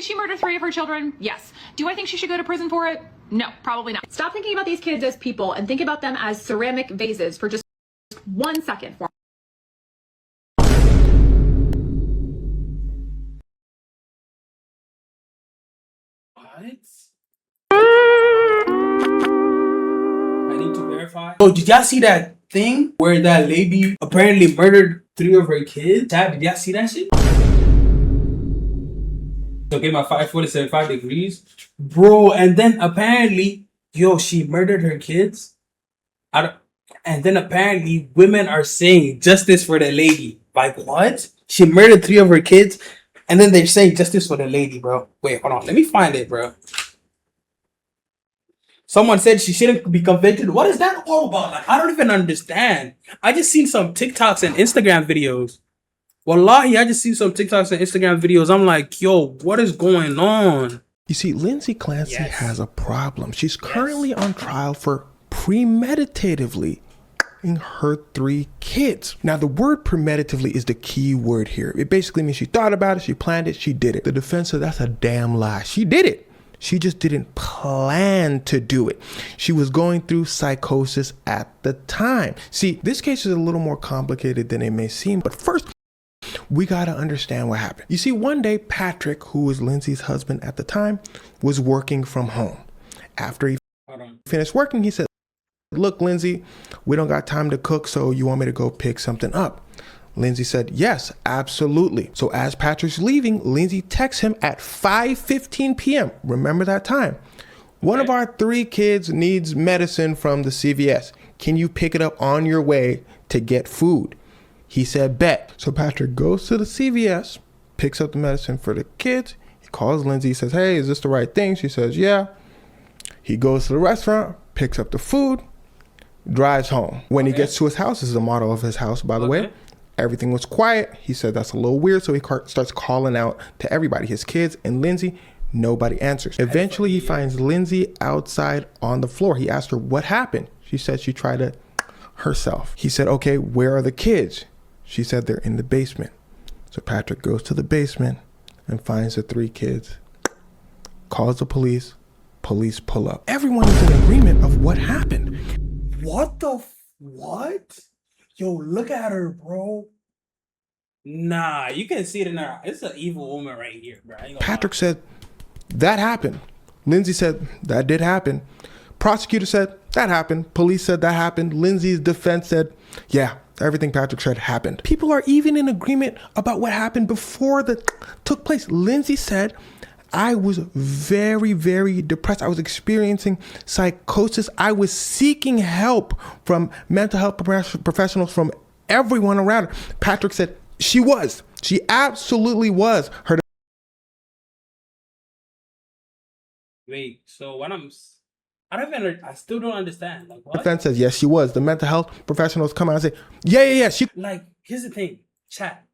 Did she murder 3 of her children? Yes. Do I think she should go to prison for it? No, probably not. Stop thinking about these kids as people and think about them as ceramic vases for just 1 second. What? I need to verify. Oh, did y'all see that thing where that lady apparently murdered 3 of her kids? Dad, did y'all see that shit? Okay, my 5 degrees. Bro, and then apparently, yo, she murdered her kids. And then apparently women are saying justice for the lady. Like, what? She murdered 3 of her kids, and then they're saying justice for the lady, bro. Wait, hold on. Let me find it, bro. Someone said she shouldn't be convicted. What is that all about? Like, I don't even understand. I just seen some TikToks and Instagram videos. Wallahi, I just seen some TikToks and Instagram videos. I'm like, yo, what is going on? You see, Lindsay Clancy has a problem. She's currently on trial for premeditatively killing her 3 kids. Now, the word premeditatively is the key word here. It basically means she thought about it, she planned it, she did it. The defense said that's a damn lie. She did it. She just didn't plan to do it. She was going through psychosis at the time. See, this case is a little more complicated than it may seem, but first, we gotta understand what happened. You see, one day, Patrick, who was Lindsay's husband at the time, was working from home. After he finished working, he said, "Look, Lindsay, we don't got time to cook, so you want me to go pick something up?" Lindsay said, "Yes, absolutely." So as Patrick's leaving, Lindsay texts him at 5:15 p.m. Remember that time. "One of our 3 kids needs medicine from the CVS. Can you pick it up on your way to get food?" He said, "Bet." So Patrick goes to the CVS, picks up the medicine for the kids. He calls Lindsay, he says, "Hey, is this the right thing?" She says, "Yeah." He goes to the restaurant, picks up the food, drives home. When he gets to his house, this is the motto of his house, by the way, everything was quiet. He said that's a little weird, so he starts calling out to everybody, his kids and Lindsay. Nobody answers. Eventually, he finds Lindsay outside on the floor. He asked her what happened. She said she tried to herself. He said, "Okay, where are the kids?" She said they're in the basement. So Patrick goes to the basement and finds the 3 kids, calls the police. Police pull up. Everyone is in agreement of what happened. What? Yo, look at her, bro. Nah, you can see it in her. It's an evil woman right here, bro. Patrick said, "That happened." Lindsay said, "That did happen." Prosecutor said, "That happened." Police said, "That happened." Lindsay's defense said, "Yeah, everything Patrick said happened." People are even in agreement about what happened before that took place. Lindsay said, "I was very, very depressed. I was experiencing psychosis. I was seeking help from mental health professionals, from everyone around her." Patrick said she was. She absolutely was. Wait, so when I still don't understand. Like, what? Defense says yes, she was. The mental health professionals come out and say, yeah. She. Like, here's the thing, chat.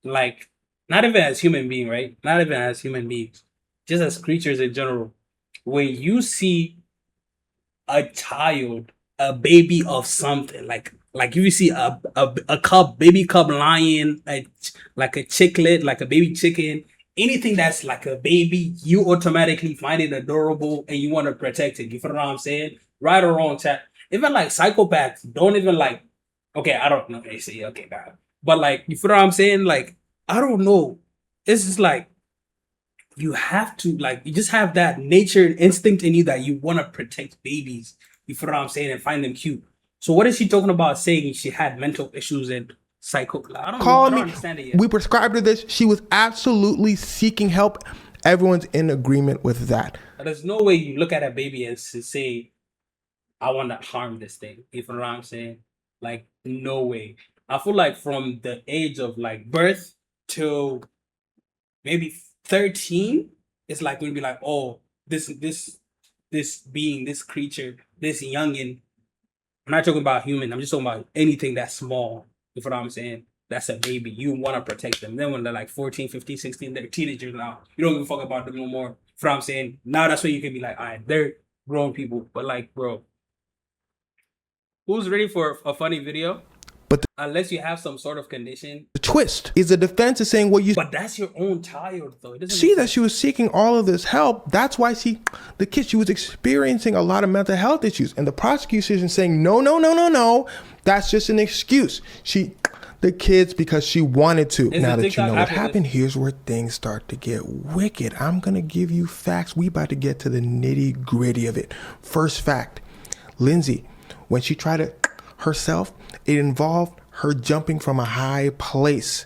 Like, not even as human being, right? Not even as human beings, just as creatures in general. When you see a child, a baby of something, like if you see a baby cub lion, like a chicklet, like a baby chicken, anything that's like a baby, you automatically find it adorable and you want to protect it. You feel what I'm saying? Right or wrong, chat. Even like psychopaths don't even like. Okay, I don't know. They say okay, bad, but like, you feel what I'm saying? Like, I don't know. It's just like, you have to, like, you just have that nature and instinct in you that you want to protect babies. You feel what I'm saying? And find them cute. So what is she talking about saying she had mental issues and psycho? I don't understand it yet. We prescribed her this. She was absolutely seeking help. Everyone's in agreement with that. There's no way you look at a baby and say, "I want to harm this thing." You feel what I'm saying? Like, no way. I feel like from the age of like birth till maybe 13, it's like we'd be like, "Oh, this being, this creature, this youngin." I'm not talking about human. I'm just talking about anything that's small. You know what I'm saying? That's a baby. You want to protect them. Then when they're like 14, 15, 16, they're teenagers now. You don't give a fuck about them no more. You know what I'm saying? Now that's when you can be like, all right, they're grown people. But like, bro, who's ready for a funny video? But Unless you have some sort of condition. the twist is the defense is saying, well, you But that's your own child, though. It doesn't see make that sense. she was seeking all of this help. That's why she was experiencing a lot of mental health issues. And the prosecution is saying, no. That's just an excuse. The kids because she wanted to. Is Now the that you know TikTok what after happened, this? here's where things start to get wicked. I'm going to give you facts. We about to get to the nitty gritty of it. First fact, Lindsay, when she tried it herself, it involved her jumping from a high place.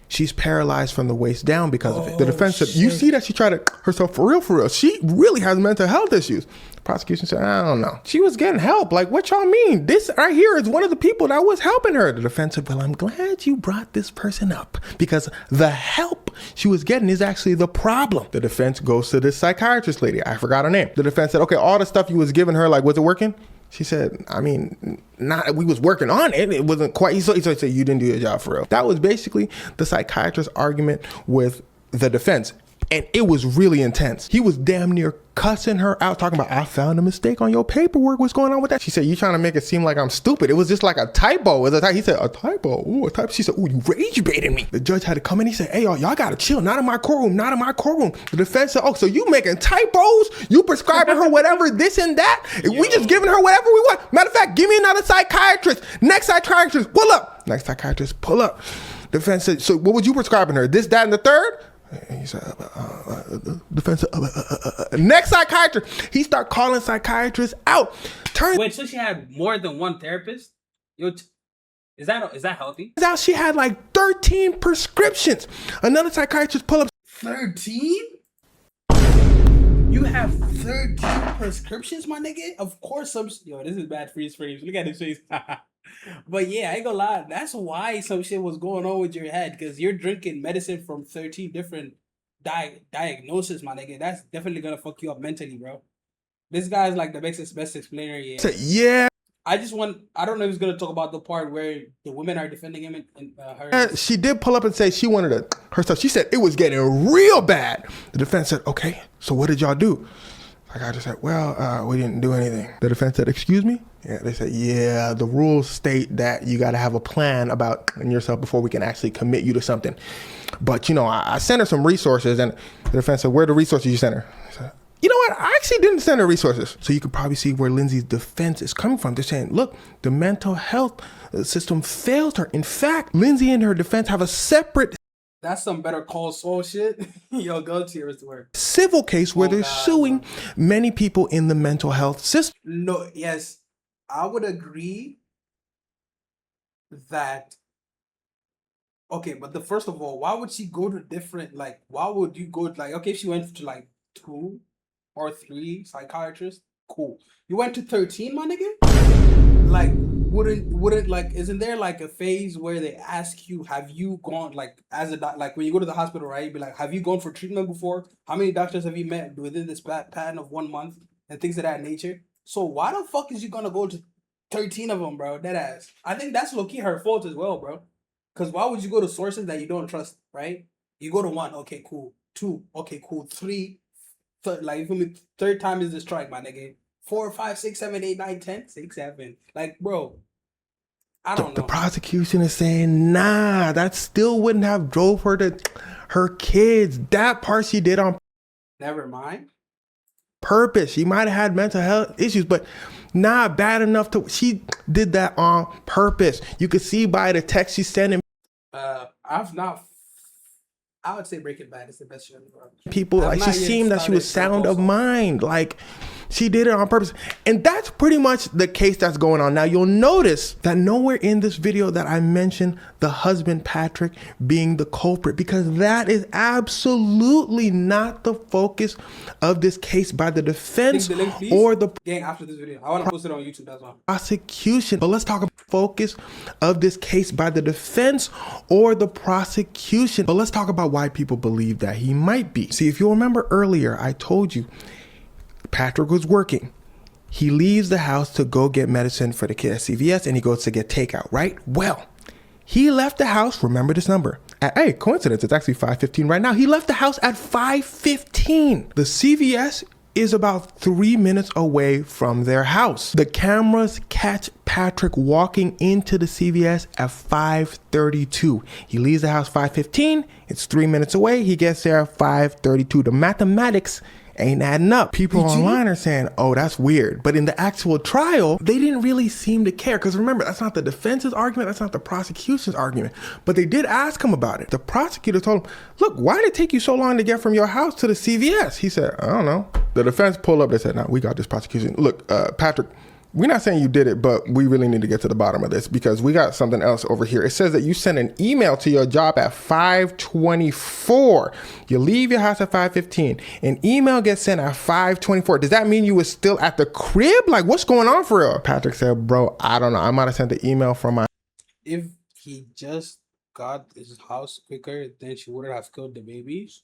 She's paralyzed from the waist down because of it. The defense said, you see that she tried it herself for real. She really has mental health issues. The prosecution said, I don't know. She was getting help. Like, what y'all mean? This right here is one of the people that was helping her. The defense said, well, I'm glad you brought this person up because the help she was getting is actually the problem. The defense goes to this psychiatrist lady. I forgot her name. The defense said, okay, all the stuff you was giving her, like, was it working? She said, I mean, we was working on it. It wasn't quite, so he said, you didn't do your job for real. That was basically the psychiatrist's argument with the defense. And it was really intense. He was damn near cussing her out, talking about, I found a mistake on your paperwork. What's going on with that? She said, you trying to make it seem like I'm stupid. It was just like a typo. He said, a typo? Ooh, a typo. She said, ooh, you rage baiting me. The judge had to come in. He said, hey, y'all gotta chill. Not in my courtroom. The defense said, oh, so you making typos? You prescribing her whatever, this and that? We just giving her whatever we want. Matter of fact, give me another psychiatrist. Next psychiatrist, pull up. Next psychiatrist, pull up. Defense said, so what was you prescribing her? This, that, and the third? He said, defense, next psychiatrist. He start calling psychiatrists out. Wait, so she had more than one therapist? Is that healthy? Turns out she had like 13 prescriptions. Another psychiatrist pull up. 13? You have 13 prescriptions, my nigga? Of course some... Yo, this is bad freeze frames. Look at his face. But yeah, I ain't gonna lie. That's why some shit was going on with your head. Because you're drinking medicine from 13 different diagnoses, my nigga. That's definitely gonna fuck you up mentally, bro. This guy's like the best explainer. Yeah. I don't know if he's gonna talk about the part where the women are defending him and her. She did pull up and say she wanted it herself. She said it was getting real bad. The defense said, okay, so what did y'all do? I just said, well, we didn't do anything. The defense said, excuse me? Yeah, they said, yeah, the rules state that you got to have a plan about yourself before we can actually commit you to something. But, you know, I sent her some resources, and the defense said, where are the resources you sent her? I said, you know what? I actually didn't send her resources. So you could probably see where Lindsay's defense is coming from. They're saying, look, the mental health system failed her. In fact, Lindsay and her defense have a separate... That's some Better Call Saul shit. Yo, go to your word. Civil case where they're suing many people in the mental health system. No, yes, I would agree that. Okay, but first of all, why would she go to different, like, why would you go, like, okay, if she went to like 2 or 3 psychiatrists, cool. You went to 13, my nigga? Like, wouldn't like, isn't there like a phase where they ask you, have you gone, like, as a like when you go to the hospital, right? You'd be like, have you gone for treatment before? How many doctors have you met within this pattern of 1 month and things of that nature? So why the fuck is you gonna go to 13 of them, bro? Dead ass. I think that's low-key her fault as well, bro. Because why would you go to sources that you don't trust, right? You go to 1, okay, cool. 2, okay, cool. 3, like, you feel me? 3rd time is the strike, my nigga. 4, 5, 6, 7, 8, 9, 10, 6, 7. Like, bro, I don't know. The prosecution is saying, nah, that still wouldn't have drove her to her kids. That part she did on Never mind. purpose. She might have had mental health issues, but not bad enough to... She did that on purpose. You could see by the text she's sending I would say Breaking Bad is the best show in the world. people. Like, she seemed that she was sound of mind. Like, she did it on purpose. And that's pretty much the case that's going on. Now, you'll notice that nowhere in this video that I mentioned the husband, Patrick, being the culprit, because that is absolutely not the focus of this case by the defense or the gang after this video. I want to post it on YouTube, that's why. prosecution. But let's talk about the focus of this case by the defense or the prosecution. But let's talk about why people believe that he might be. See, if you remember earlier, I told you Patrick was working. He leaves the house to go get medicine for the kid at CVS, and he goes to get takeout, right? Well, he left the house, remember this number, hey, coincidence, it's actually 5:15 right now. He left the house at 5:15. The CVS is about 3 minutes away from their house. The cameras catch Patrick walking into the CVS at 5:32. He leaves the house 5:15. It's 3 minutes away. He gets there at 5:32. The mathematics ain't adding up. People online are saying, oh, that's weird. But in the actual trial, they didn't really seem to care. Because remember, that's not the defense's argument. That's not the prosecution's argument. But they did ask him about it. The prosecutor told him, look, why did it take you so long to get from your house to the CVS? He said, I don't know. The defense pulled up. They said, no, we got this prosecution. Look, Patrick, we're not saying you did it, but we really need to get to the bottom of this because we got something else over here. It says that you sent an email to your job at 5:24. You leave your house at 5:15. An email gets sent at 5:24. Does that mean you were still at the crib? Like, what's going on for real? Patrick said, bro, I don't know. I might have sent the email from my... If he just got his house quicker, then she wouldn't have killed the babies.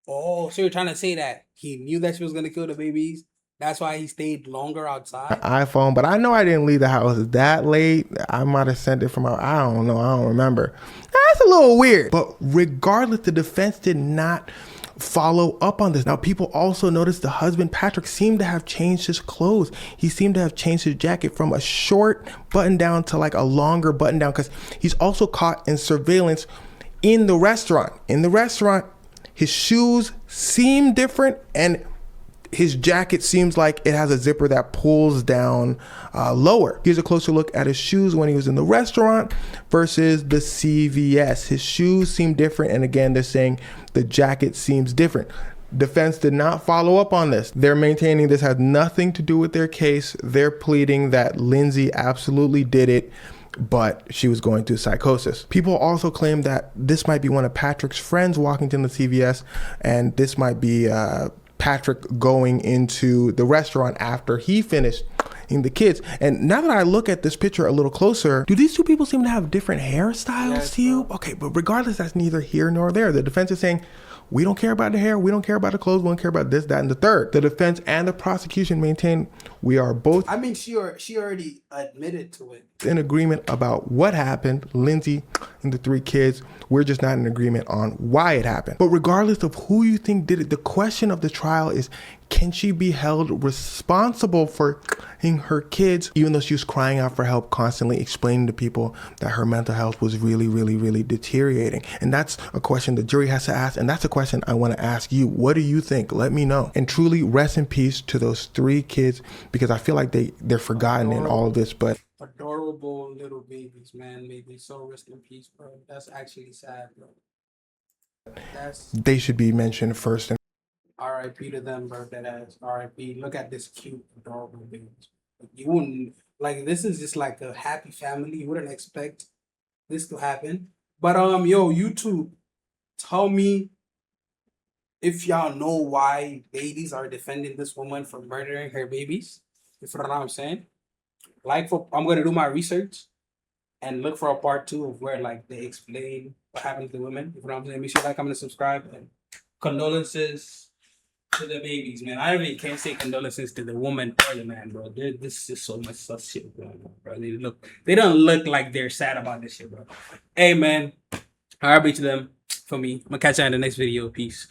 Oh, so you're trying to say that he knew that she was gonna kill the babies? That's why he stayed longer outside? iPhone, but I know I didn't leave the house that late. I might have sent it from out. I don't know. I don't remember. That's a little weird. But regardless, the defense did not follow up on this. Now, people also noticed the husband, Patrick, seemed to have changed his clothes. He seemed to have changed his jacket from a short button down to like a longer button down because he's also caught in surveillance in the restaurant. In the restaurant, his shoes seem different and his jacket seems like it has a zipper that pulls down lower. Here's a closer look at his shoes when he was in the restaurant versus the CVS. His shoes seem different. And again, they're saying the jacket seems different. Defense did not follow up on this. They're maintaining this had nothing to do with their case. They're pleading that Lindsay absolutely did it, but she was going through psychosis. People also claim that this might be one of Patrick's friends walking to the CVS, and this might be Patrick going into the restaurant after he finished in the kids. And now that I look at this picture a little closer, do these two people seem to have different hairstyles to you? Okay, but regardless, that's neither here nor there. The defense is saying, we don't care about the hair, we don't care about the clothes, we don't care about this, that, and the third. The defense and the prosecution maintain we are both... I mean, she already admitted to it. ...in agreement about what happened, Lindsay and the three kids. We're just not in agreement on why it happened. But regardless of who you think did it, the question of the trial is, can she be held responsible for her kids, even though she was crying out for help, constantly explaining to people that her mental health was really, really, really deteriorating? And that's a question the jury has to ask. And that's a question I want to ask you. What do you think? Let me know. And truly rest in peace to those three kids, because I feel like they're forgotten in all of this. But adorable little babies, man. Made me so rest in peace, bro. That's actually sad, bro. They should be mentioned first. And R.I.P. to them, bro. That ass. R.I.P. Look at this cute, adorable baby. You wouldn't, like, this is just like a happy family. You wouldn't expect this to happen. But yo, YouTube, tell me if y'all know why ladies are defending this woman for murdering her babies. You know what I'm saying? I'm gonna do my research and look for a part 2 of where like they explain what happened to the women. You know what I'm saying? Make sure I'm gonna subscribe, and condolences to the babies, man. I really can't say condolences to the woman or the man, bro. This is so much such shit going on, bro. They don't look like they're sad about this shit, bro. Hey, man, RIP to them for me. I'm gonna catch you in the next video. Peace.